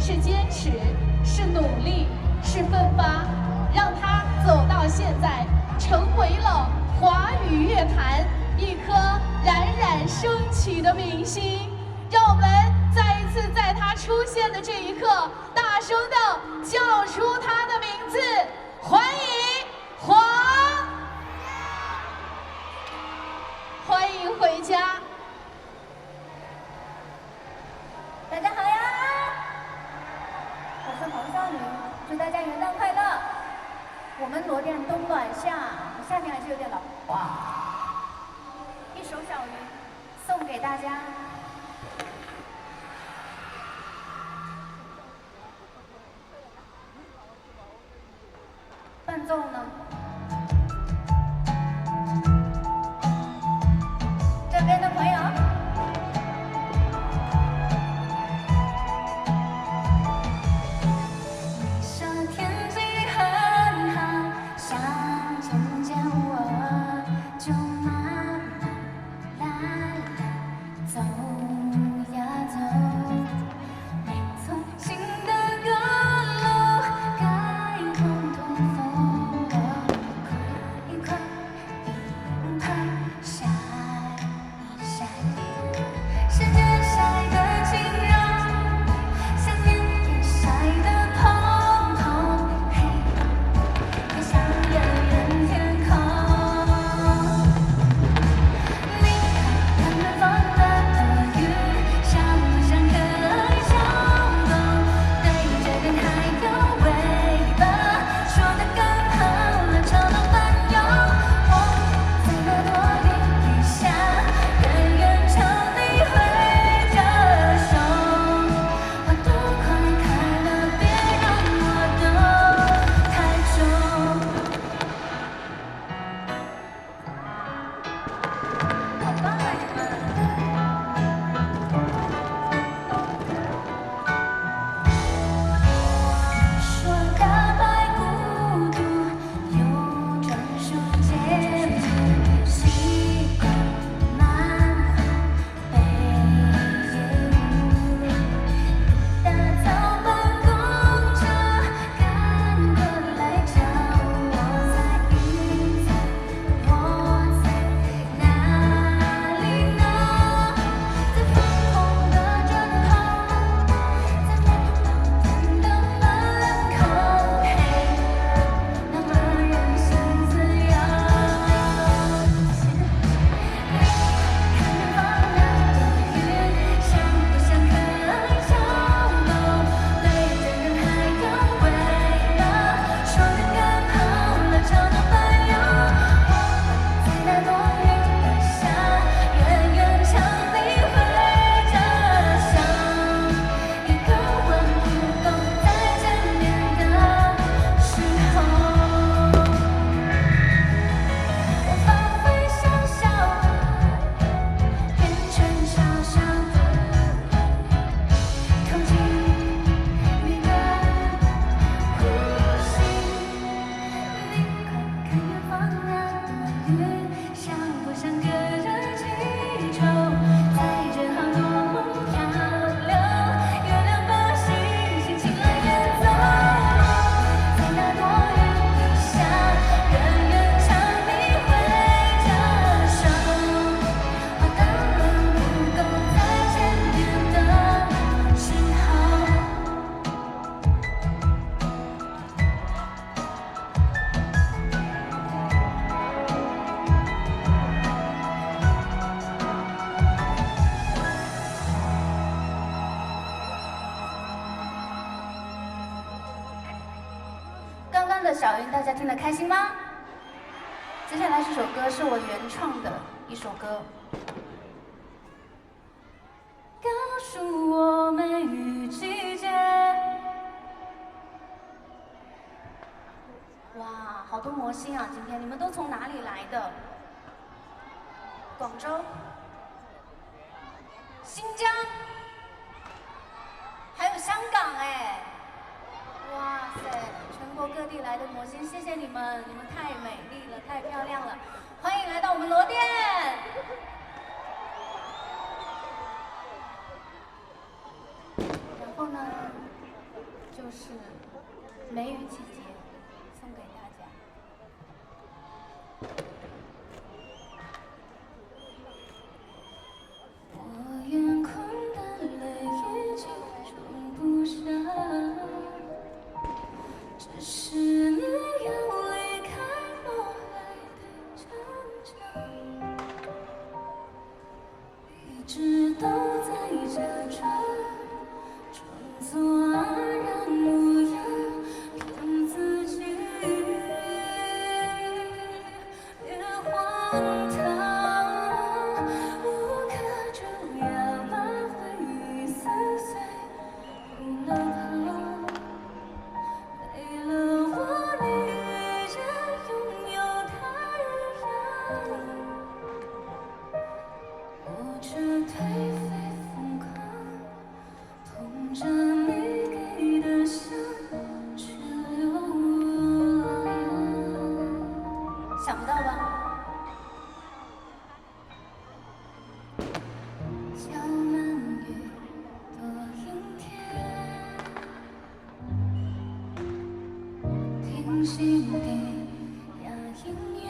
是坚持，是努力，是奋发，让他走到现在，成为了华语乐坛一颗冉冉升起的明星。让我们再一次在他出现的这一刻，大声的叫出他的名字，欢迎黄，欢迎回家。大家好呀，我是黄少女，祝大家元旦快乐。我们罗店冬暖夏，夏天还是有点冷。哇，一首小鱼送给大家。伴奏呢？这边的朋友。你说天气很好，想见见我，就慢慢来走呀走。没错，新的歌路该统统follow，快快并排晒一晒，世界晒得晴朗，想念也晒得通通，嘿，飞向遥远天空。你看看远方的云，像不像可爱小狗？对着人还有尾巴，说得更好了，超到半游。我在那朵雨下，远远朝你挥着手。花朵快开了，别让我等太久。好棒啊你们！说大白孤独有专属节奏，习惯慢缓背夜舞，打扫办公车赶过来找我，在云彩，我在哪里呢？在粉红的枕头，在美好天的门口，嘿，那么任性自由。你看远方那朵云，像不像可爱小狗？对着人还有尾巴，说得更好了，超到半游。我在那朵云下，远远朝你挥着手。一个吻不够，在见面的时候，我放飞小小的，变成小小的，靠近你的呼吸。你快看远方那朵云，像不像个热气球？载着好多梦漂流，月亮把星星请来演奏。在那朵云下，远远朝你挥着手。花当然不够，在见面的时候。刚刚的小云，大家听得开心吗？接下来这首歌是我原创的一首歌。告诉我梅雨季节。哇，好多魔星啊！今天你们都从哪里来的？广州、新疆，还有香港哎！哇塞，全国各地来的魔星，谢谢你们，你们太美丽了，太漂亮了，欢迎来到我们罗店。然后呢，是梅雨季节，送给大家。我眼眶的泪已经装不下，只是你要离开我还得逞强，一直都在假装。装作安然无恙，骗自己别荒唐，无可救药把回忆撕碎，入了旁，没了我，你依然拥有他一样，我却颓废疯狂。捧着你给的香，去流浪。想不到吧？小满雨，多阴天，听心底呀音乐，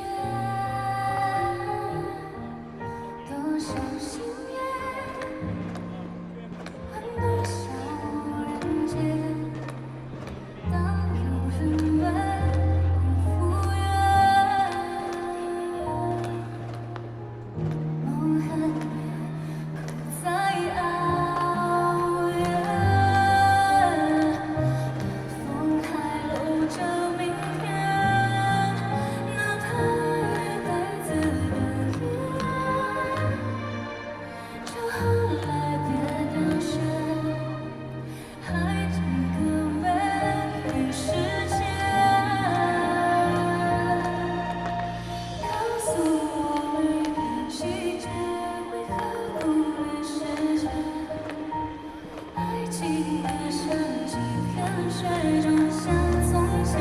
多少心愿。很多小人间，当有人问我赴约，梦很远，苦在遥远，风还留着明天，哪怕一辈子的依赖，就好来别凋谢。还几个美丽时间，告诉我每个季节为何不离世界？爱情也像几片水中像从前。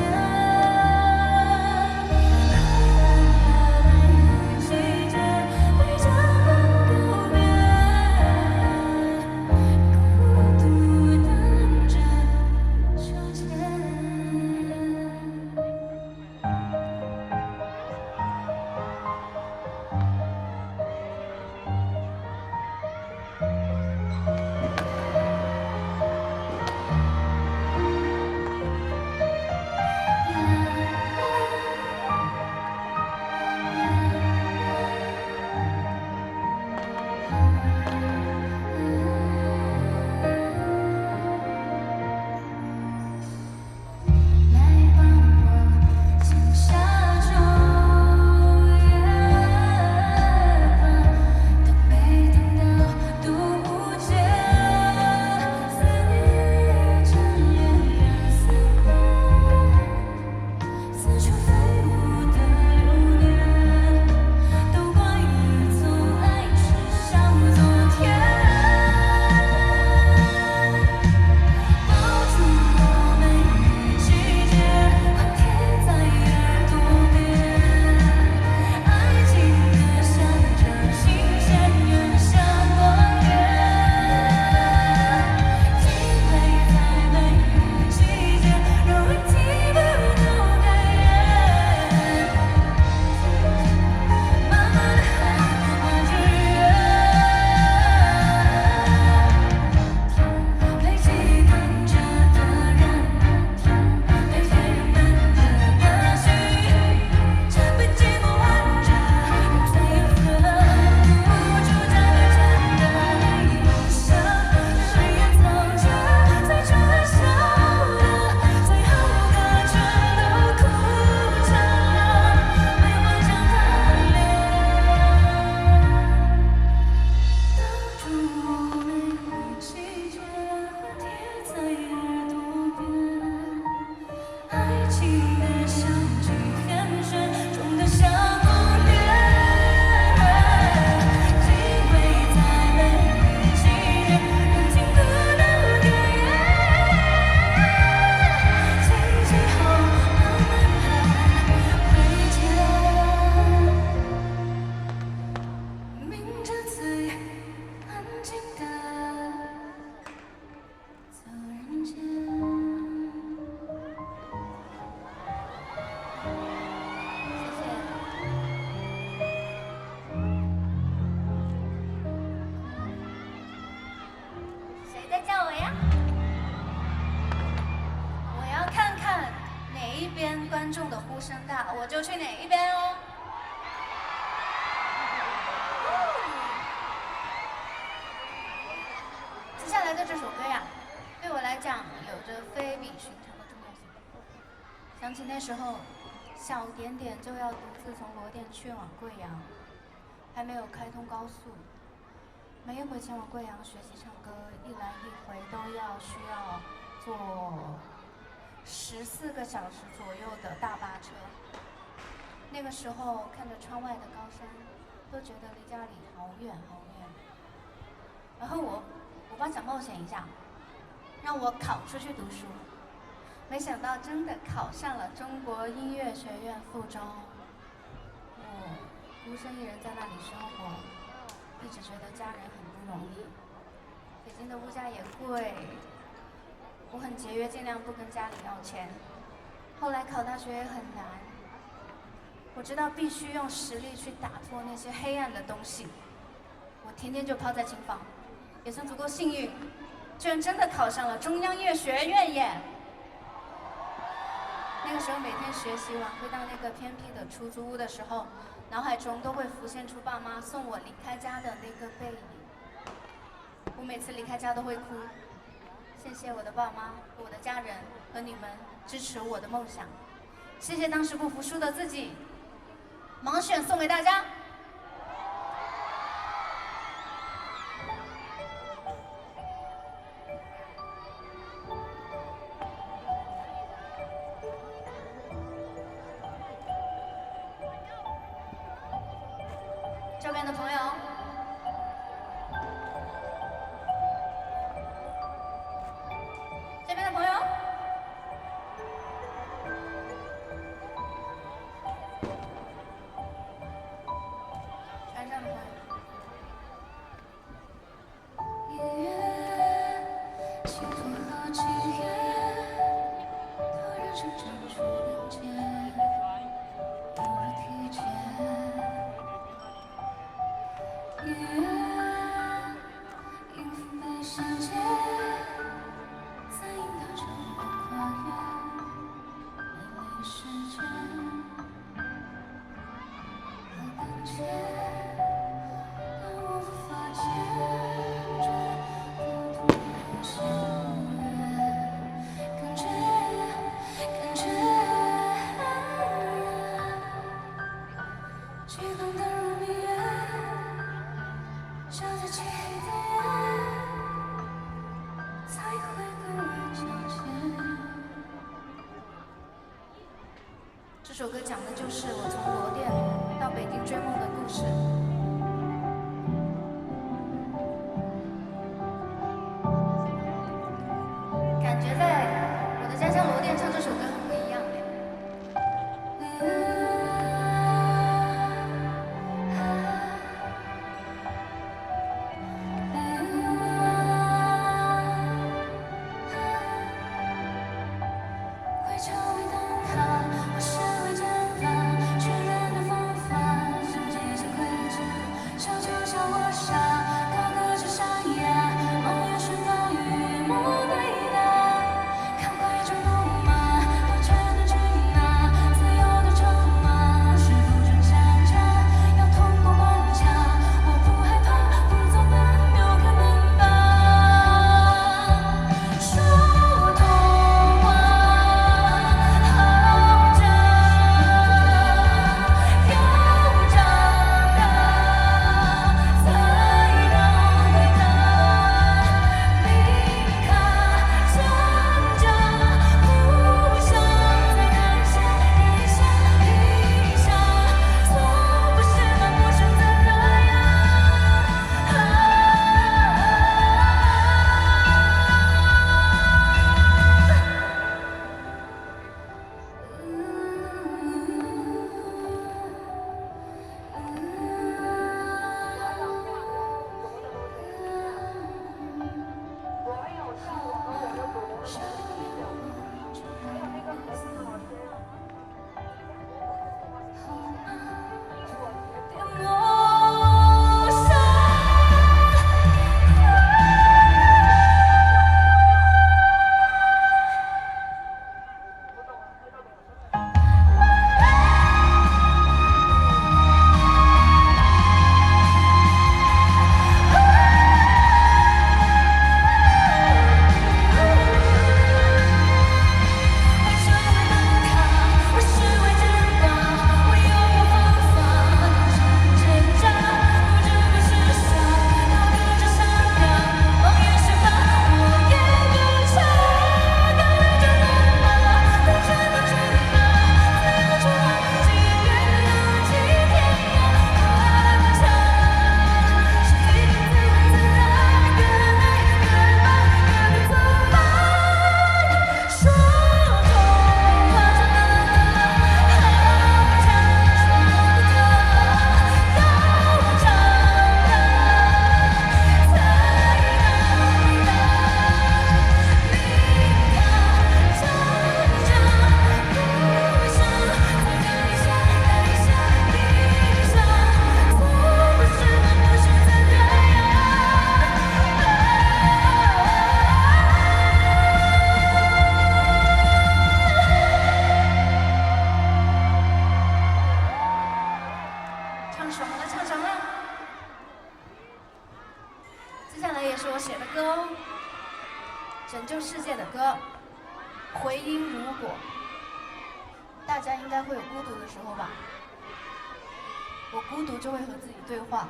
观众的呼声大，我就去哪一边哦。接下来的这首歌呀，对我来讲有着非比寻常的重要性。想起那时候，小点点就要独自从罗店去往贵阳，还没有开通高速，每一回前往贵阳学习唱歌，一来一回都需要坐14个小时左右的大巴车。那个时候看着窗外的高山，都觉得离家里好远好远。然后我爸想冒险一下，让我考出去读书。没想到真的考上了中国音乐学院附中。我孤身一人在那里生活，一直觉得家人很不容易。北京的物价也贵，我很节约，尽量不跟家里要钱。后来考大学也很难，我知道必须用实力去打破那些黑暗的东西。我天天就泡在琴房，也算足够幸运，居然真的考上了中央音乐学院耶！那个时候每天学习完回到那个偏僻的出租屋的时候，脑海中都会浮现出爸妈送我离开家的那个背影。我每次离开家都会哭，谢谢我的爸妈、我的家人和你们支持我的梦想，谢谢当时不服输的自己。盲选送给大家。这边的朋友，这边的朋友，船上的朋友。音乐，幸福和契约，突然是珍珠连接，有了体贴。音乐，音符被删减，在引导着我跨越美丽世界和感觉，但我无法接住孤独的喜悦，感觉，聚光灯如蜜月。照在漆黑的夜，才会更为皎洁。这首歌讲的就是我从罗店到北京追梦的故事。感觉在我的家乡罗店唱这首歌很不一样哎。会成为灯塔，我身为剑法，确认的方法，像极限盔甲，小就像我傻，高歌着山崖，梦也是暴雨，梦对答，歌回音如果，大家应该会有孤独的时候吧？我孤独就会和自己对话，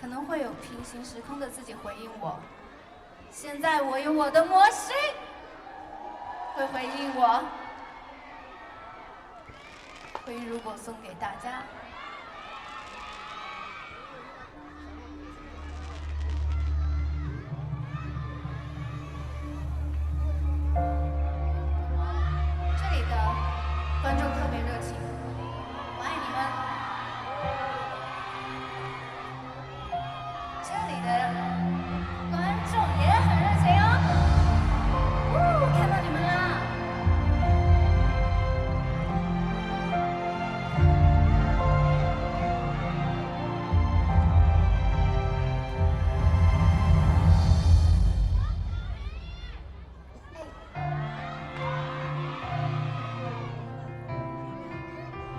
可能会有平行时空的自己回应我。现在我有我的魔星会回应我，回音如果送给大家。这里的观众特别热情，我爱你们。这里的观众也很热情哦，看到你们啦！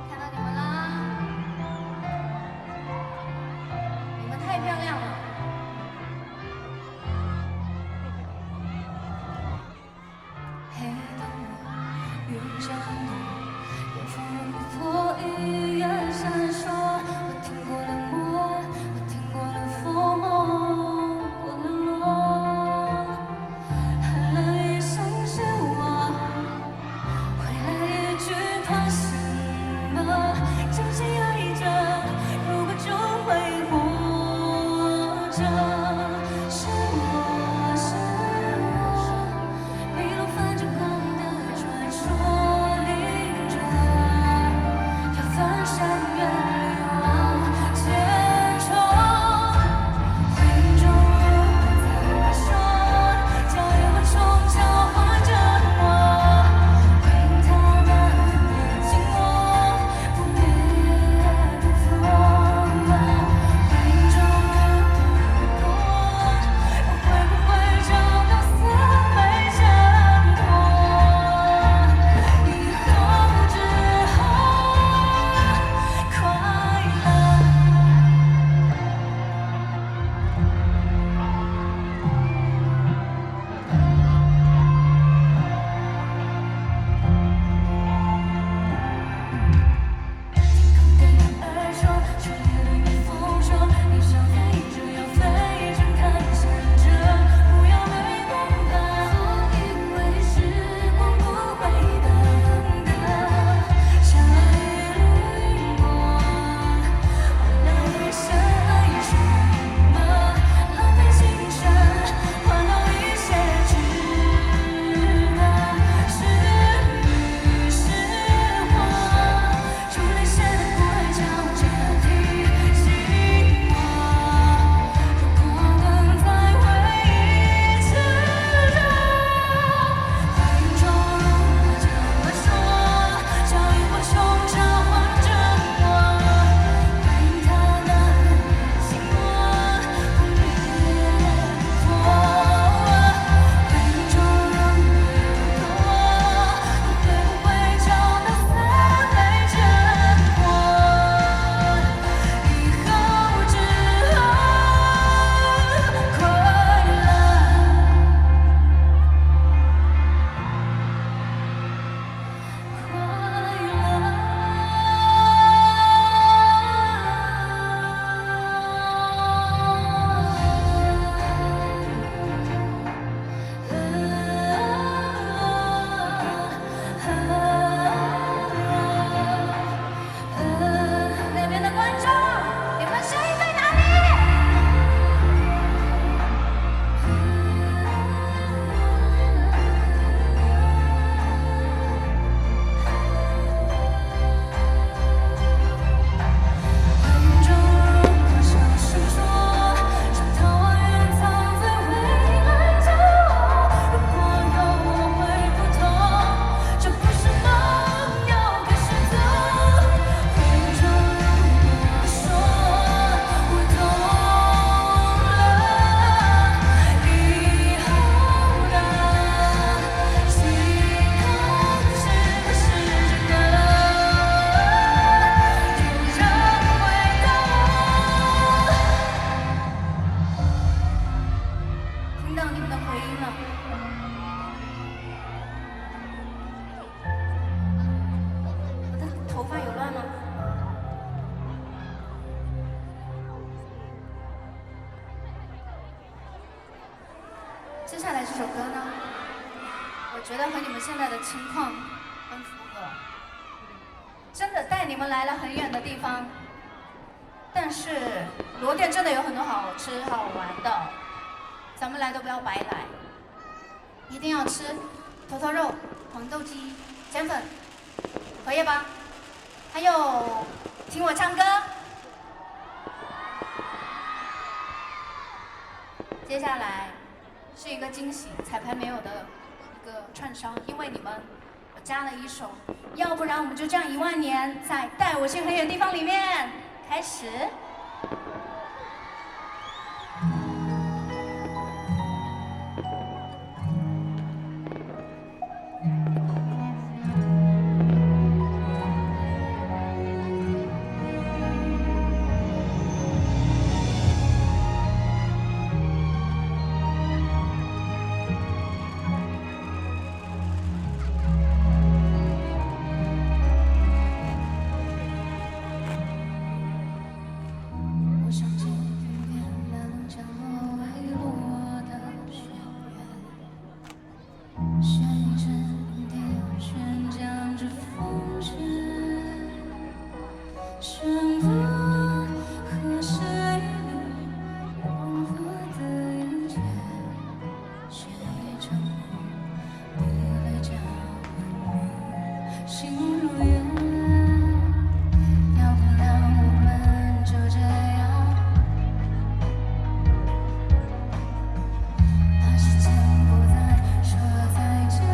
看到你们啦！你们太漂亮了。黑灯笼遇见你，远方如火一样闪烁。我听过了梦，我听过了风，过了落，寒冷一声是我，回来一句怕什么？相信爱着，如果就会活着。是我，是我。迷路泛着光的传说里下来这首歌呢，我觉得和你们现在的情况很符合，真的带你们来了很远的地方。但是罗店真的有很多好吃好玩的，咱们来都不要白来，一定要吃头头肉、黄豆鸡、煎粉、荷叶吧，还有听我唱歌。接下来是一个惊喜，彩排没有的一个串烧，因为你们我加了一首，要不然我们就这样10000年在带我去很远地方里面开始。说再见。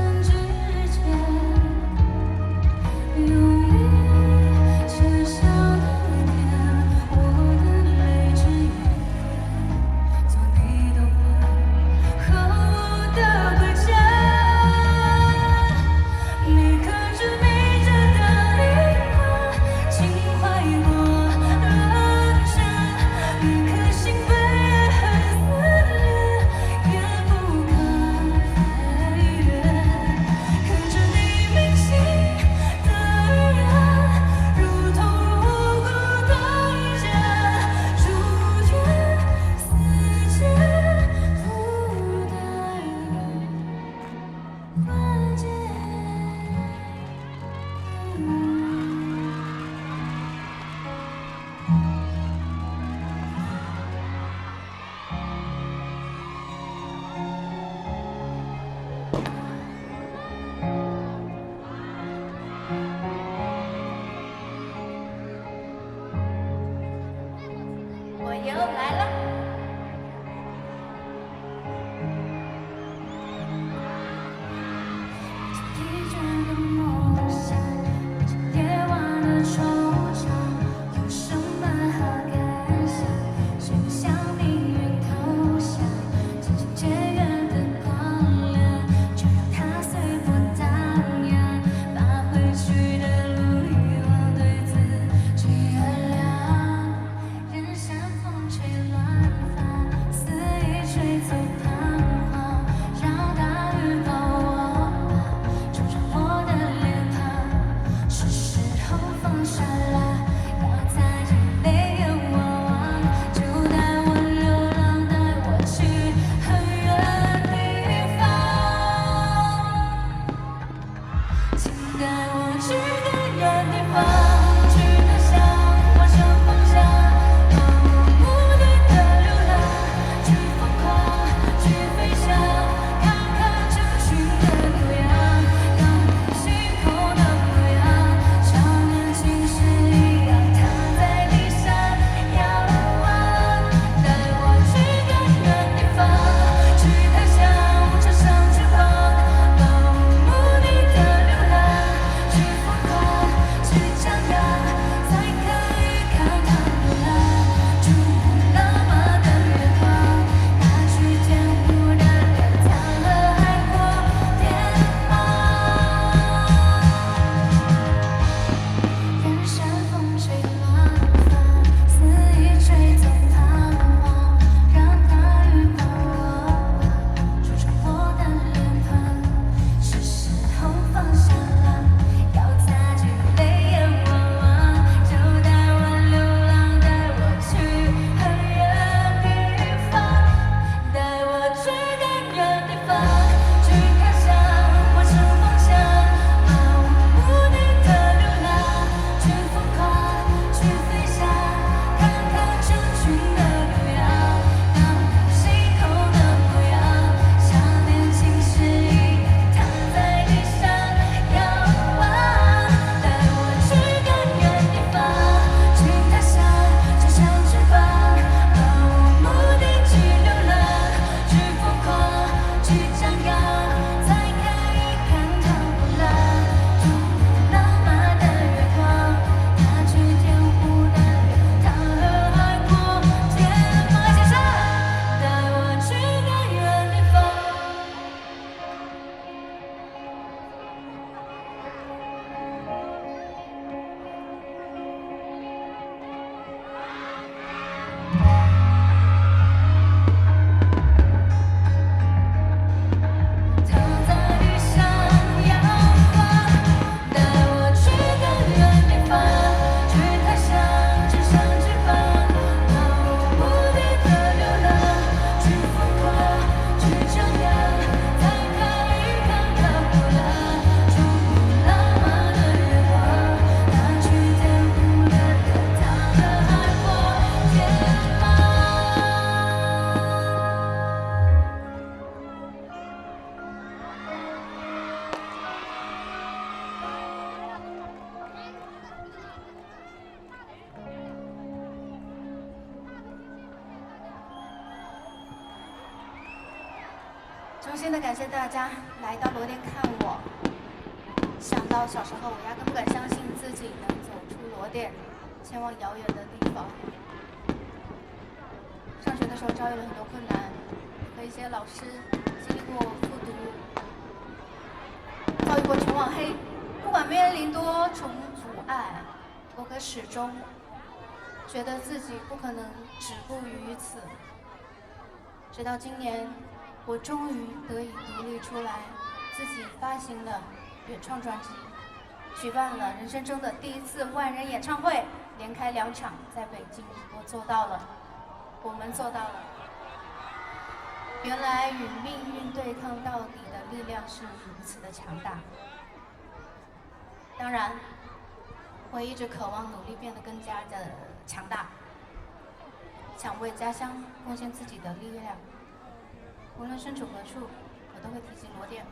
心的感谢大家来到罗店看我。想到小时候，我压根不敢相信自己能走出罗店，前往遥远的地方。上学的时候遭遇了很多困难，和一些老师经历过复读，遭遇过全网黑。不管面临多重阻碍，我可始终觉得自己不可能止步于此。直到今年，我终于得以独立出来，自己发行了原创专辑，举办了人生中的第一次万人演唱会，连开2场，在北京，我做到了，我们做到了。原来与命运对抗到底的力量是如此的强大。当然，我一直渴望努力变得更加的强大，想为家乡贡献自己的力量。无论身处何处，我都会提及罗店。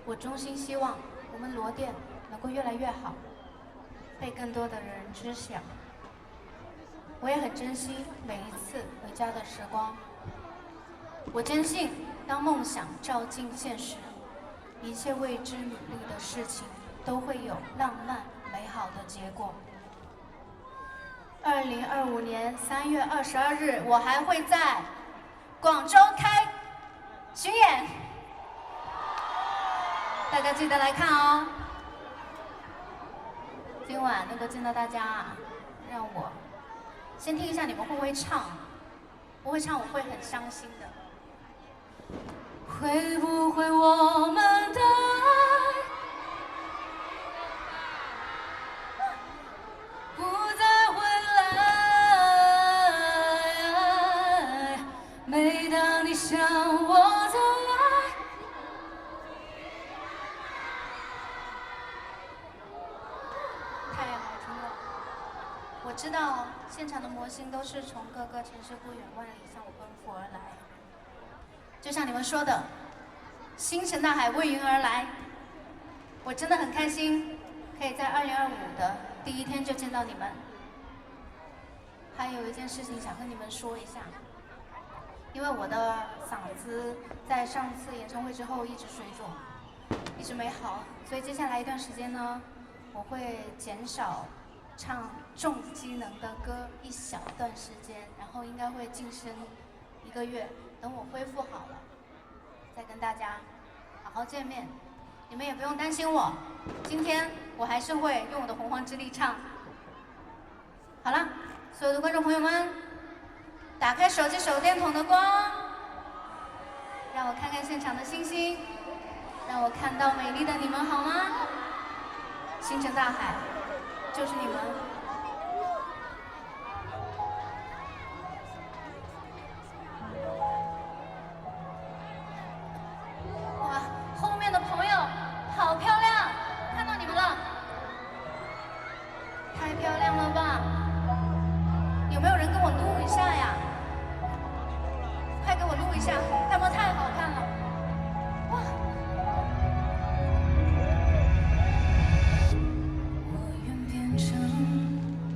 我衷心希望我们罗店能够越来越好，被更多的人知晓。我也很珍惜每一次回家的时光。我坚信，当梦想照进现实，一切为之努力的事情都会有浪漫美好的结果。2025年3月22日，我还会在广州开巡演，大家记得来看哦。今晚能够见到大家，让我先听一下你们会不会唱。不会唱我会很伤心的。会不会我们的爱不再回来？每当你向我走来，太好听了。我知道现场的魔星都是从各个城市不远万里向我奔赴而来，就像你们说的，星辰大海为云而来。我真的很开心，可以在2025的第一天就见到你们。还有一件事情想和你们说一下，因为我的嗓子在上次演唱会之后一直水肿，一直没好，所以接下来一段时间呢，我会减少唱重机能的歌一小段时间，然后应该会静声1个月，等我恢复好了，再跟大家好好见面。你们也不用担心我，今天我还是会用我的洪荒之力唱。好了，所有的观众朋友们，打开手机手电筒的光，让我看看现场的星星，让我看到美丽的你们好吗？星辰大海就是你们。哇，后面的朋友好漂亮，看到你们了，太漂亮了吧？有没有人跟我录一下呀？快给我录一下，他们太好看了，哇！我愿变成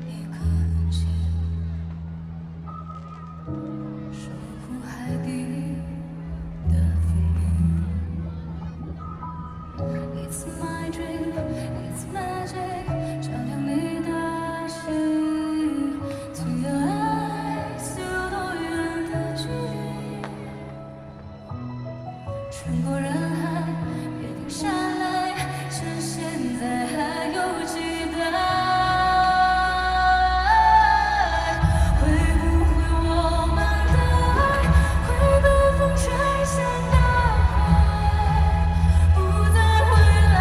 一颗恒星，守护海底的风铃。It's my dream, it's magic， 照亮你的心。To your eyes， 有多远的距离？穿过人海，别停下来，趁现在还有期待。会不会我们的爱会被风吹向大海，不再回来？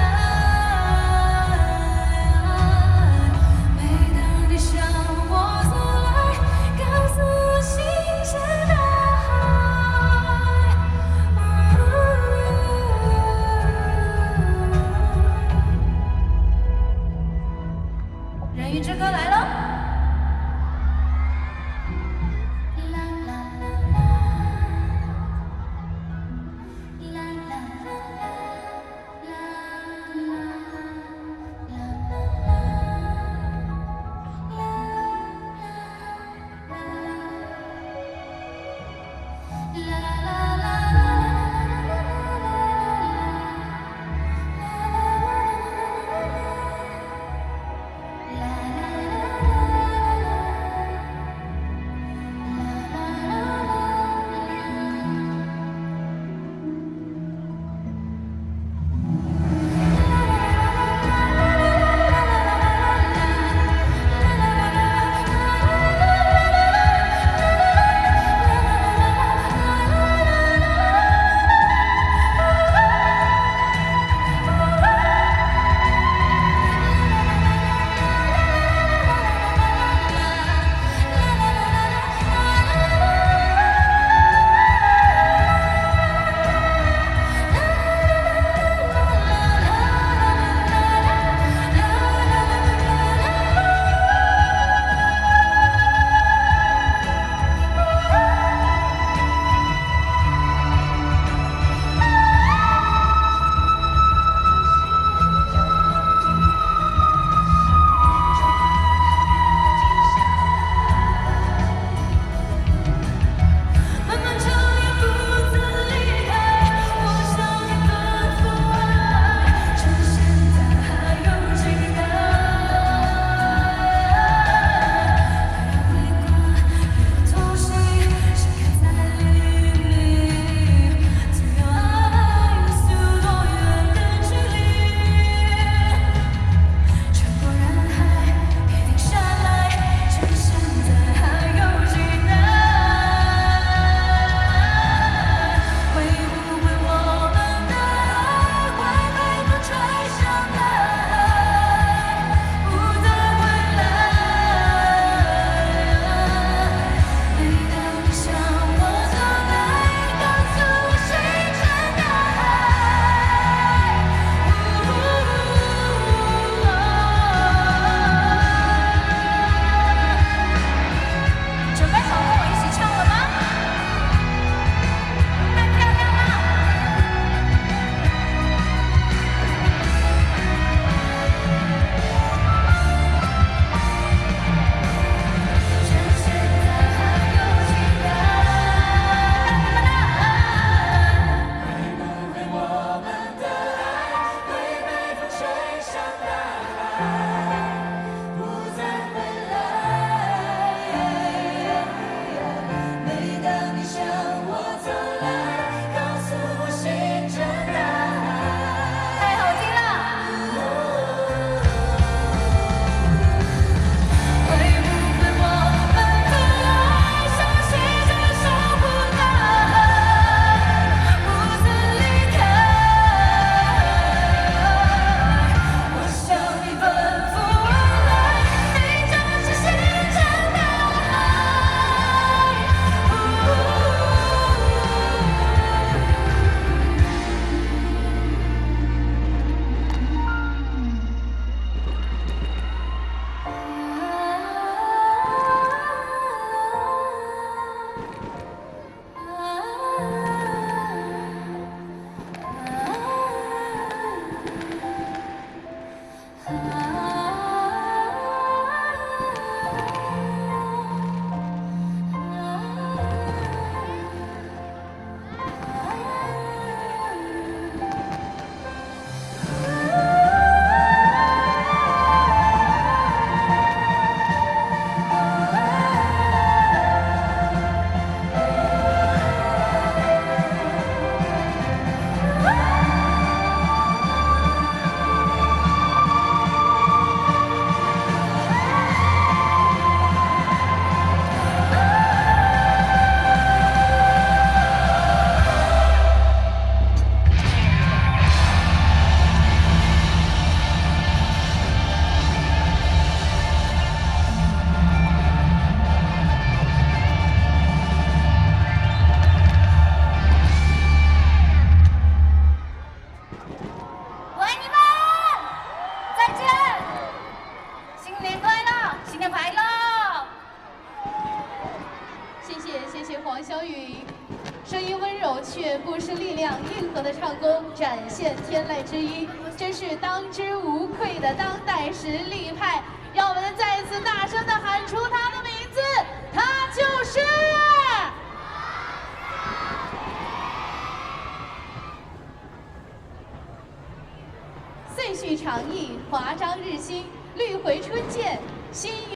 罗宇，声音温柔却不失力量，硬核的唱功展现天籁之音，真是当之无愧的当代实力派。让我们再次大声的喊出他的。